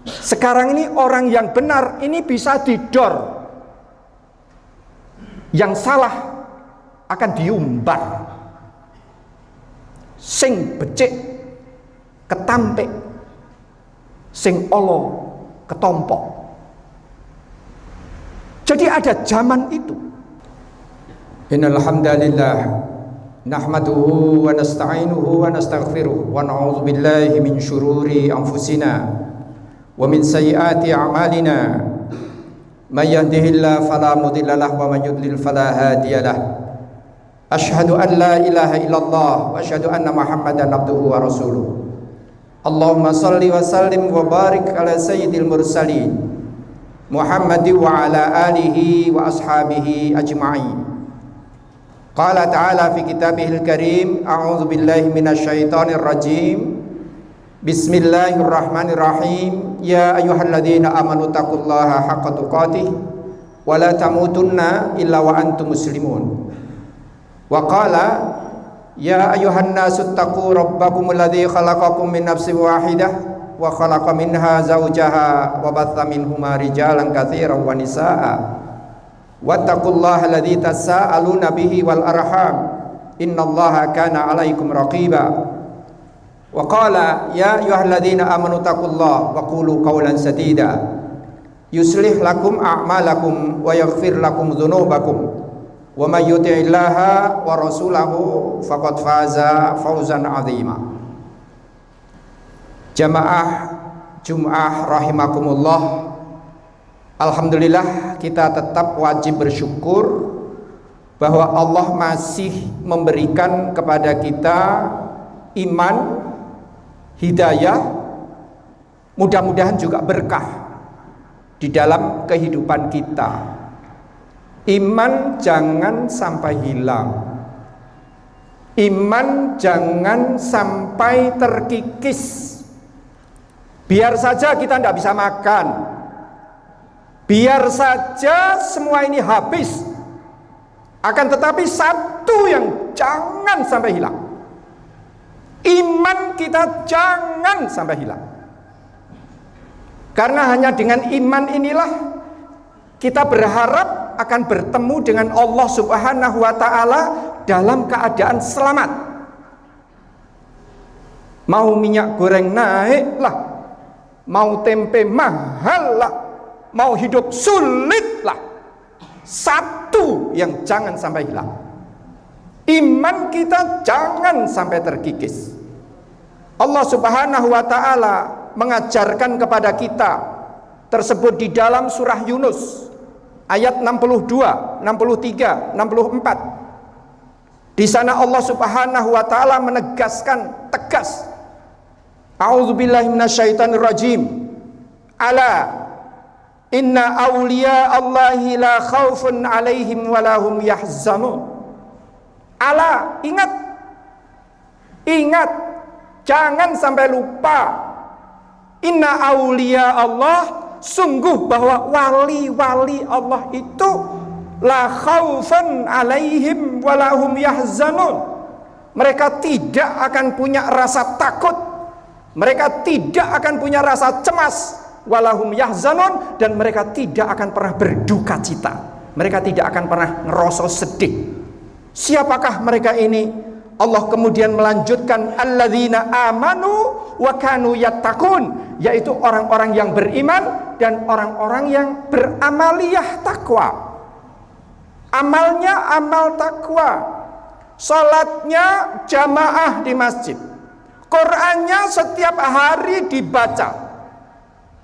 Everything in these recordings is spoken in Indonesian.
Sekarang ini orang yang benar ini bisa didor, yang salah akan diumbar. Sing becik ketampik, sing olo ketompok. Jadi ada zaman itu. Innal hamdalillah nahmaduhu wa nasta'inuhu wa nastaghfiruh wa na'udzu billahi min syururi anfusina wa min sayyiati a'malina. May yahdihillahu fala mudilla lahu wa may yudlil fala hadiyalah. Asyhadu an la ilaha illallah wa asyhadu anna Muhammadan abduhu wa rasuluh. Allahumma salli wa sallim wa barik ala sayyidil mursalin Muhammadi wa ala alihi wa ashabihi ajma'in. Qala ta'ala fi kitabihil karim, a'udzu billahi minasyaitonir rajim. Bismillahirrahmanirrahim. Ya ayyuhalladzina amanu taqullaha haqqa tuqatih wa la tamutunna illa wa antum muslimun. Wa qala ya ayyuhan nasu taqu rabbakumul ladzi khalaqakum min nafsin wahidah wa khalaqa minha zawjaha wa batha minhuma rijalan katsiran wa nisaa'a wattaqullaha alladzi tasaaluna bihi wal arham innallaha kana 'alaikum raqiba. Wa qala ya ayyuhalladzina amanu taqullaha wa qulu qawlan sadida yuslih lakum a'malakum wa yaghfir lakum dzunubakum wa may yuti'illaha wa rasulahu faqad faza fawzan 'azima. Jamaah Jum'ah rahimakumullah. Alhamdulillah kita tetap wajib bersyukur bahwa Allah masih memberikan kepada kita iman, hidayah, mudah-mudahan juga berkah di dalam kehidupan kita. Iman jangan sampai hilang, iman jangan sampai terkikis. Biar saja kita tidak bisa makan, biar saja semua ini habis, akan tetapi satu yang jangan sampai hilang, iman kita jangan sampai hilang. Karena hanya dengan iman inilah kita berharap akan bertemu dengan Allah Subhanahu wa ta'ala dalam keadaan selamat. Mau minyak goreng naik lah, mau tempe mahal lah, mau hidup sulit lah, satu yang jangan sampai hilang, iman kita jangan sampai terkikis. Allah Subhanahu wa ta'ala mengajarkan kepada kita tersebut di dalam surah Yunus ayat 62, 63, 64. Di sana Allah Subhanahu wa ta'ala menegaskan tegas, a'udzubillahi minasyaitonir rajim. Ala inna awliya Allahi la khaufun alaihim wa lahum yahzanun. Ala, ingat, ingat, jangan sampai lupa. Inna awliya Allah, sungguh bahwa wali-wali Allah itu la khaufun alaihim wa lahum yahzanun. Mereka tidak akan punya rasa takut, mereka tidak akan punya rasa cemas, walahum yahzanun, dan mereka tidak akan pernah berduka cita, mereka tidak akan pernah ngerasa sedih. Siapakah mereka ini? Allah kemudian melanjutkan alladzina amanu wa kanu yattaqun, yaitu orang-orang yang beriman dan orang-orang yang beramaliyah takwa. Amalnya amal takwa, salatnya jamaah di masjid, Qur'annya setiap hari dibaca,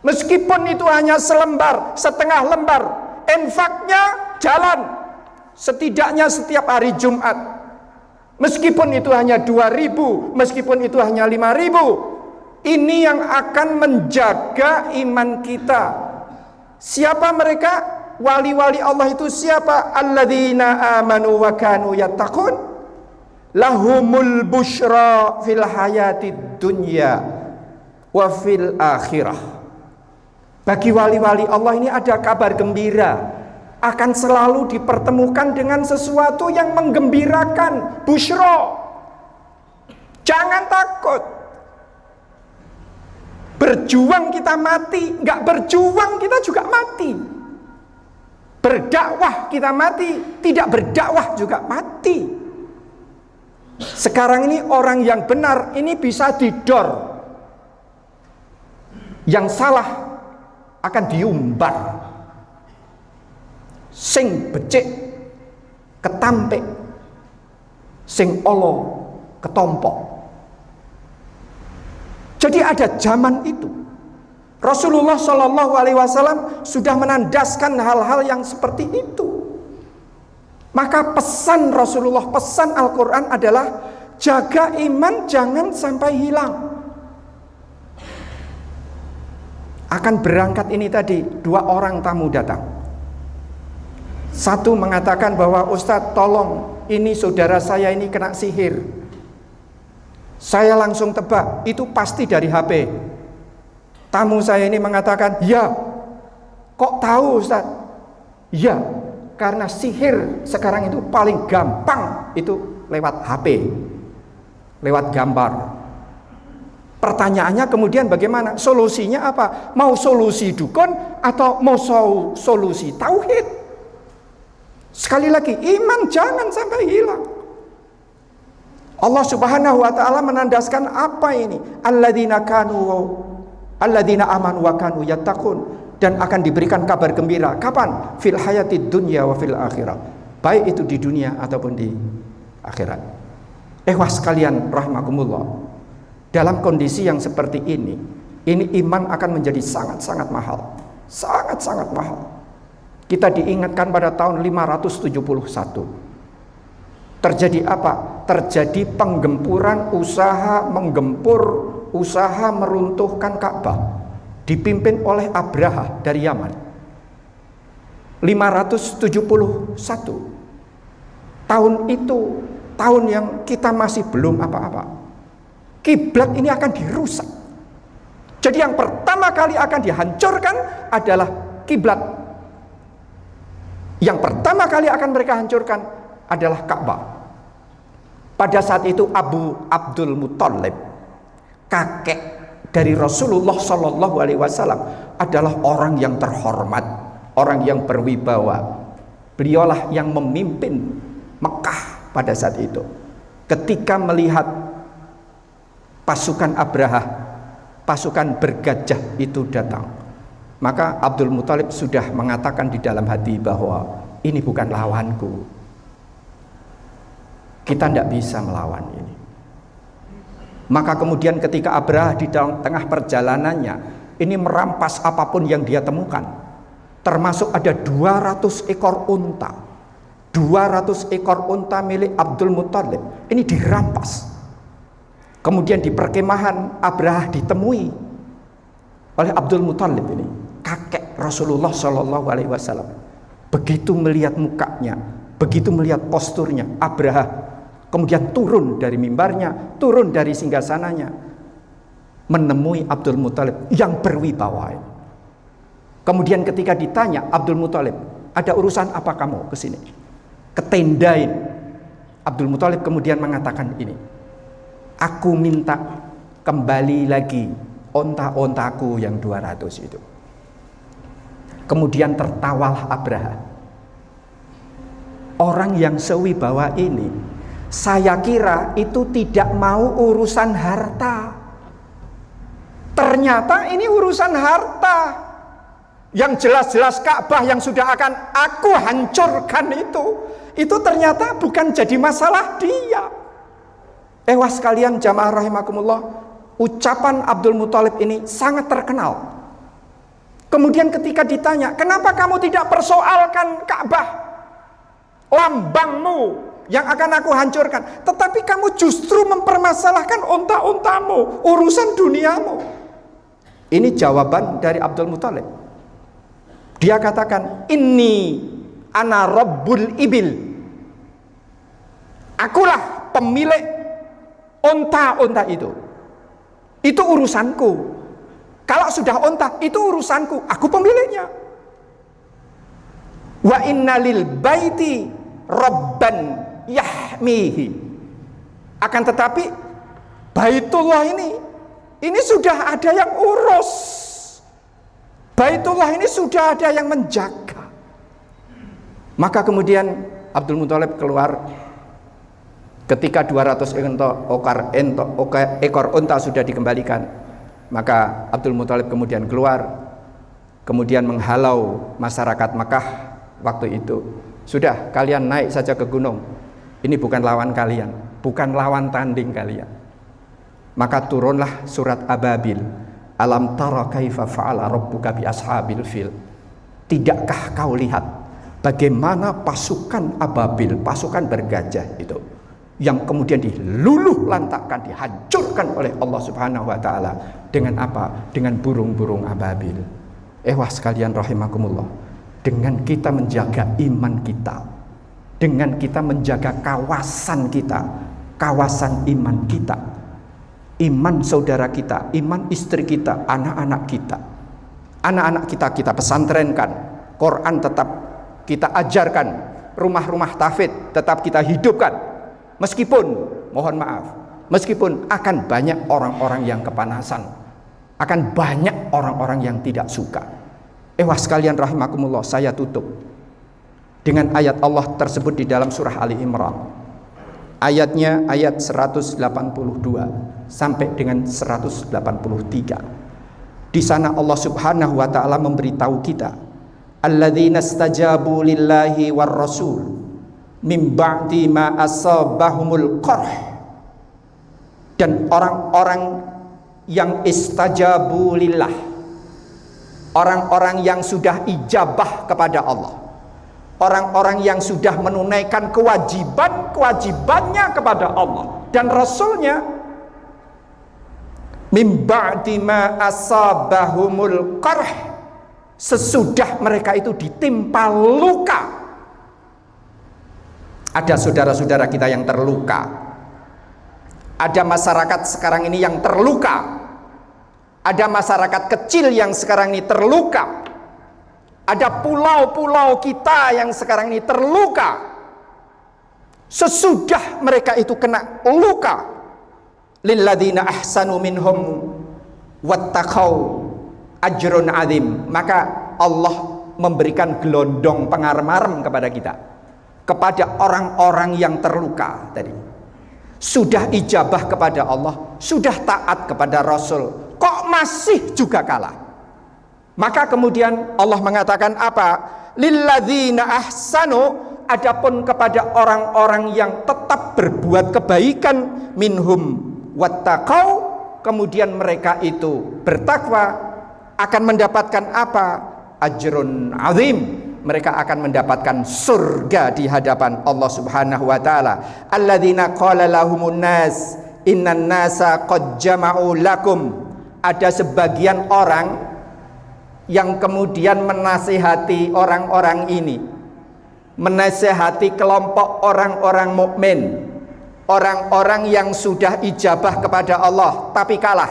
meskipun itu hanya selembar, setengah lembar. Infaknya jalan, setidaknya setiap hari Jumat, meskipun itu hanya 2.000, meskipun itu hanya 5.000. Ini yang akan menjaga iman kita. Siapa mereka? Wali-wali Allah itu siapa? Alladzina amanu wa kanu yattaqun lahumul busyra fil hayatid dunya wa fil akhirah. Bagi wali-wali Allah ini ada kabar gembira, akan selalu dipertemukan dengan sesuatu yang menggembirakan, busyra. Jangan takut. Berjuang kita mati, nggak berjuang kita juga mati. Berdakwah kita mati, tidak berdakwah juga mati. Sekarang ini orang yang benar ini bisa didor, yang salah akan diumbar. Sing becik ketampik, sing olo ketompok. Jadi ada zaman itu Rasulullah Shallallahu Alaihi Wasallam sudah menandaskan hal-hal yang seperti itu. Maka pesan Rasulullah, pesan Al-Quran adalah jaga iman jangan sampai hilang. Akan berangkat ini tadi, 2 orang tamu datang. Satu mengatakan bahwa Ustadz tolong, ini saudara saya ini kena sihir. Saya langsung tebak, itu pasti dari HP. Tamu saya ini mengatakan, ya. Kok tahu Ustadz? Ya, karena sihir sekarang itu paling gampang itu lewat HP, lewat gambar. Pertanyaannya kemudian bagaimana? Solusinya apa? Mau solusi dukun atau mau solusi tauhid? Sekali lagi, iman jangan sampai hilang. Allah Subhanahu wa taala menandaskan apa ini? Alladzina amanu wa kanu yattaqun, dan akan diberikan kabar gembira. Kapan? Fil hayatid dunya wa fil akhirah. Baik itu di dunia ataupun di akhirat. Ehwas sekalian rahimakumullah. Dalam kondisi yang seperti ini iman akan menjadi sangat-sangat mahal. Sangat-sangat mahal. Kita diingatkan pada tahun 571. Terjadi apa? Terjadi penggempuran usaha meruntuhkan Ka'bah, dipimpin oleh Abraha dari Yaman. 571. Tahun itu tahun yang kita masih belum apa-apa. Kiblat ini akan dirusak. Jadi yang pertama kali akan dihancurkan adalah kiblat. Yang pertama kali akan mereka hancurkan adalah Ka'bah. Pada saat itu Abu Abdul Muthalib, kakek dari Rasulullah Shallallahu Alaihi Wasallam, adalah orang yang terhormat, orang yang berwibawa. Beliaulah yang memimpin Mekah pada saat itu. Ketika melihat pasukan Abraha, pasukan bergajah itu datang, maka Abdul Muthalib sudah mengatakan di dalam hati bahwa ini bukan lawanku. Kita tidak bisa melawan ini. Maka kemudian ketika Abraha di tengah perjalanannya ini merampas apapun yang dia temukan, termasuk ada 200 ekor unta. 200 ekor unta milik Abdul Muthalib ini dirampas. Kemudian di perkemahan Abraha ditemui oleh Abdul Muthalib ini, kakek Rasulullah Shallallahu Alaihi Wasallam. Begitu melihat mukanya, begitu melihat posturnya, Abraha kemudian turun dari mimbarnya, turun dari singgasananya, menemui Abdul Muthalib yang berwibawa. Kemudian ketika ditanya Abdul Muthalib, ada urusan apa kamu ke sini? Ke tenda ini. Abdul Muthalib kemudian mengatakan ini, aku minta kembali lagi onta-ontaku yang 200 itu. Kemudian tertawalah Abraha. Orang yang sewibawa ini, saya kira itu tidak mau urusan harta. Ternyata ini urusan harta. Yang jelas-jelas Ka'bah yang sudah akan aku hancurkan itu ternyata bukan jadi masalah dia. Wah sekalian jamaah rahimakumullah, ucapan Abdul Muthalib ini sangat terkenal. Kemudian ketika ditanya, kenapa kamu tidak persoalkan Ka'bah, lambangmu yang akan aku hancurkan, tetapi kamu justru mempermasalahkan unta-untamu, urusan duniamu? Ini jawaban dari Abdul Muthalib. Dia katakan, inni ana rabbul ibil, akulah pemilik unta-unta itu urusanku. Kalau sudah unta itu urusanku, aku pemiliknya. Wa inna lil baiti rabban yahmihi, akan tetapi Baitullah Ini sudah ada yang urus. Baitullah ini sudah ada yang menjaga. Maka kemudian Abdul Muthalib keluar ketika 200 ekor unta sudah dikembalikan. Maka Abdul Muthalib kemudian keluar, kemudian menghalau masyarakat Makkah waktu itu. Sudah, kalian naik saja ke gunung. Ini bukan lawan kalian, bukan lawan tanding kalian. Maka turunlah surat Ababil. Alam tara kaifa fa'ala rabbuka bi ashabil fil. Tidakkah kau lihat bagaimana pasukan Ababil, pasukan bergajah itu, yang kemudian diluluh lantakkan, dihancurkan oleh Allah Subhanahu wa taala dengan apa? Dengan burung-burung Ababil. Wah sekalian rahimakumullah, dengan kita menjaga iman kita, dengan kita menjaga kawasan kita, kawasan iman kita, iman saudara kita, iman istri kita, anak-anak kita. Anak-anak kita pesantrenkan, Quran tetap kita ajarkan, rumah-rumah tahfidz tetap kita hidupkan. Meskipun, mohon maaf, meskipun akan banyak orang-orang yang kepanasan, akan banyak orang-orang yang tidak suka. Wah sekalian rahimakumullah, saya tutup dengan ayat Allah tersebut di dalam surah Ali Imran. Ayatnya ayat 182 sampai dengan 183. Di sana Allah Subhanahu wa taala memberitahu kita, alladzina stajabu lillahi war rasul mim ba'di ma asabahumul qarh. Dan orang-orang yang istajabu lillah, orang-orang yang sudah ijabah kepada Allah, orang-orang yang sudah menunaikan kewajibannya kepada Allah dan Rasulnya, mim ba'di ma asabahumul qarh, sesudah mereka itu ditimpa luka. Ada saudara-saudara kita yang terluka, ada masyarakat sekarang ini yang terluka, ada masyarakat kecil yang sekarang ini terluka, ada pulau-pulau kita yang sekarang ini terluka. Sesudah mereka itu kena luka, lilladzina ahsanu minhum wattaqau ajrun azim, maka Allah memberikan gelondong pengarem-arem kepada kita, kepada orang-orang yang terluka tadi. Sudah ijabah kepada Allah, sudah taat kepada Rasul, kok masih juga kalah. Maka kemudian Allah mengatakan apa? Lilladzina ahsanu, adapun kepada orang-orang yang tetap berbuat kebaikan, minhum wattaqau, kemudian mereka itu bertakwa, akan mendapatkan apa? Ajrun azim, mereka akan mendapatkan surga di hadapan Allah Subhanahu wa taala. Alladzina qala lahumun nas innan nasa qad jama'u lakum. Ada sebagian orang yang kemudian menasihati orang-orang ini, menasihati kelompok orang-orang mukmin, orang-orang yang sudah ijabah kepada Allah tapi kalah,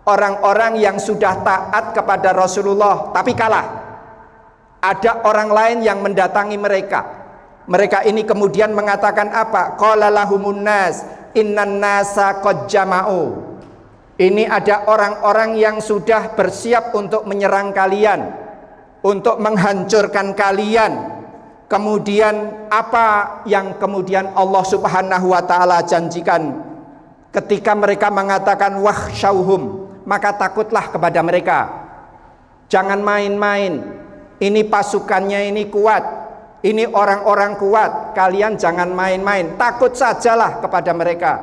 orang-orang yang sudah taat kepada Rasulullah tapi kalah. Ada orang lain yang mendatangi mereka. Mereka ini kemudian mengatakan apa? Qala lahumun nas innan nasa qad jama'u. Ini ada orang-orang yang sudah bersiap untuk menyerang kalian, untuk menghancurkan kalian. Kemudian apa yang kemudian Allah Subhanahu wa taala janjikan ketika mereka mengatakan wakhshauhum, maka takutlah kepada mereka. Jangan main-main. Ini pasukannya ini kuat, ini orang-orang kuat, kalian jangan main-main, takut sajalah kepada mereka.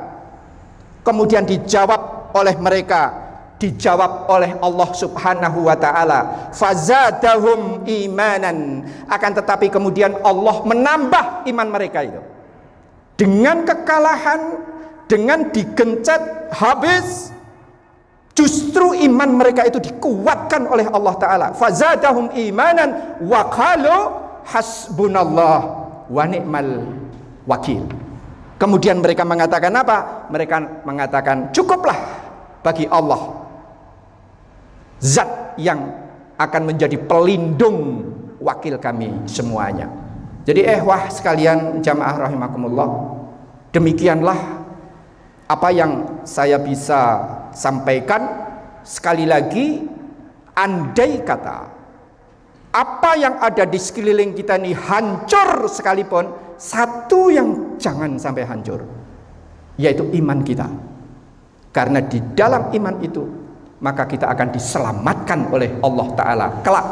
Kemudian dijawab oleh mereka, dijawab oleh Allah Subhanahu wa taala, fazadahum imanan, akan tetapi kemudian Allah menambah iman mereka itu. Dengan kekalahan, dengan digencet habis, justru iman mereka itu dikuatkan oleh Allah Ta'ala. Fazadahum imanan wa qalu hasbunallah wa ni'mal wakil. Kemudian mereka mengatakan apa? Mereka mengatakan cukuplah bagi Allah zat yang akan menjadi pelindung wakil kami semuanya. Jadi wah sekalian jamaah rahimakumullah, demikianlah apa yang saya bisa sampaikan sekali lagi, andai kata apa yang ada di sekeliling kita ini hancur sekalipun, satu yang jangan sampai hancur, yaitu iman kita. Karena di dalam iman itu maka kita akan diselamatkan oleh Allah Ta'ala kelak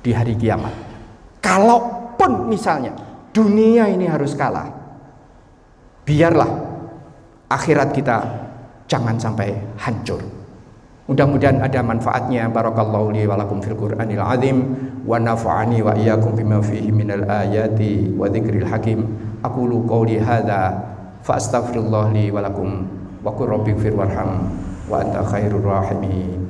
di hari kiamat. Kalaupun misalnya dunia ini harus kalah, biarlah akhirat kita jangan sampai hancur. Mudah-mudahan ada manfaatnya. Barakallahu li wa lakum fil Qur'anil azim wa nafa'ani wa iyyakum bima fihi minal ayati wa dzikril hakim. Aqulu qouli hadza fa astaghfirullah li wa lakum wa qur rabbighfir warham wa anta khairur rahimin.